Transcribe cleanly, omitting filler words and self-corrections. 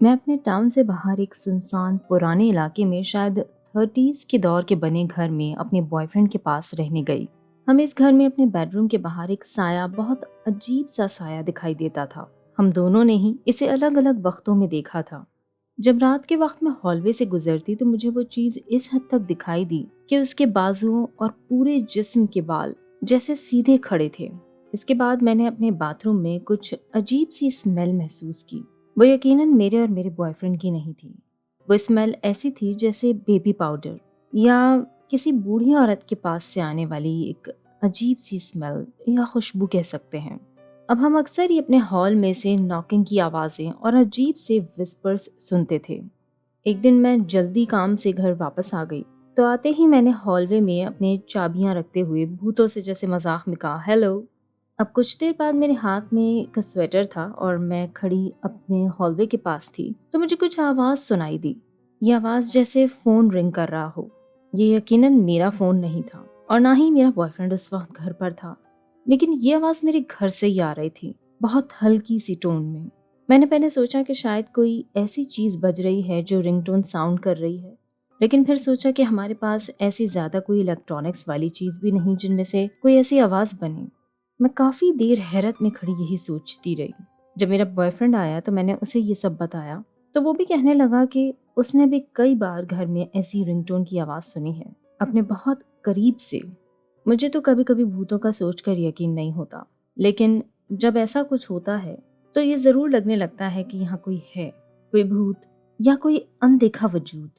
मैं अपने टाउन से बाहर एक सुनसान पुराने इलाके में शायद 30s के दौर के बने घर में अपने बॉयफ्रेंड के पास रहने गई। हमें इस घर में अपने बेडरूम के बाहर एक साया, बहुत अजीब सा साया दिखाई देता था। हम दोनों ने ही इसे अलग अलग वक्तों में देखा था। जब रात के वक्त मैं हॉलवे से गुजरती तो मुझे वो चीज इस हद तक दिखाई दी कि उसके बाजुओं और पूरे जिस्म के बाल जैसे सीधे खड़े थे। इसके बाद मैंने अपने बाथरूम में कुछ अजीब सी स्मेल महसूस की। वो यकीनन मेरे और मेरे बॉयफ्रेंड की नहीं थी। वो स्मेल ऐसी थी जैसे बेबी पाउडर या किसी बूढ़ी औरत के पास से आने वाली एक अजीब सी स्मेल या खुशबू कह सकते हैं। अब हम अक्सर ही अपने हॉल में से नॉकिंग की आवाज़ें और अजीब से विस्पर्स सुनते थे। एक दिन मैं जल्दी काम से घर वापस आ गई तो आते ही मैंने हॉलवे में अपने चाबियां रखते हुए भूतों से जैसे मजाक में कहा, हेलो। अब कुछ देर बाद मेरे हाथ में एक स्वेटर था और मैं खड़ी अपने हॉलवे के पास थी तो मुझे कुछ आवाज़ सुनाई दी। ये आवाज़ जैसे फ़ोन रिंग कर रहा हो। ये यकीनन मेरा फ़ोन नहीं था और ना ही मेरा बॉयफ्रेंड उस वक्त घर पर था, लेकिन ये आवाज़ मेरे घर से ही आ रही थी, बहुत हल्की सी टोन में। मैंने पहले सोचा कि शायद कोई ऐसी चीज़ बज रही है जो रिंगटोन साउंड कर रही है, लेकिन फिर सोचा कि हमारे पास ऐसी ज़्यादा कोई इलेक्ट्रॉनिक्स वाली चीज़ भी नहीं जिनमें से कोई ऐसी आवाज़ बने। मैं काफ़ी देर हैरत में खड़ी यही सोचती रही। जब मेरा बॉयफ्रेंड आया तो मैंने उसे ये सब बताया, तो वो भी कहने लगा कि उसने भी कई बार घर में ऐसी रिंगटोन की आवाज़ सुनी है, अपने बहुत करीब से। मुझे तो कभी कभी भूतों का सोचकर यकीन नहीं होता, लेकिन जब ऐसा कुछ होता है तो ये ज़रूर लगने लगता है कि यहाँ कोई है, कोई भूत या कोई अनदेखा वजूद।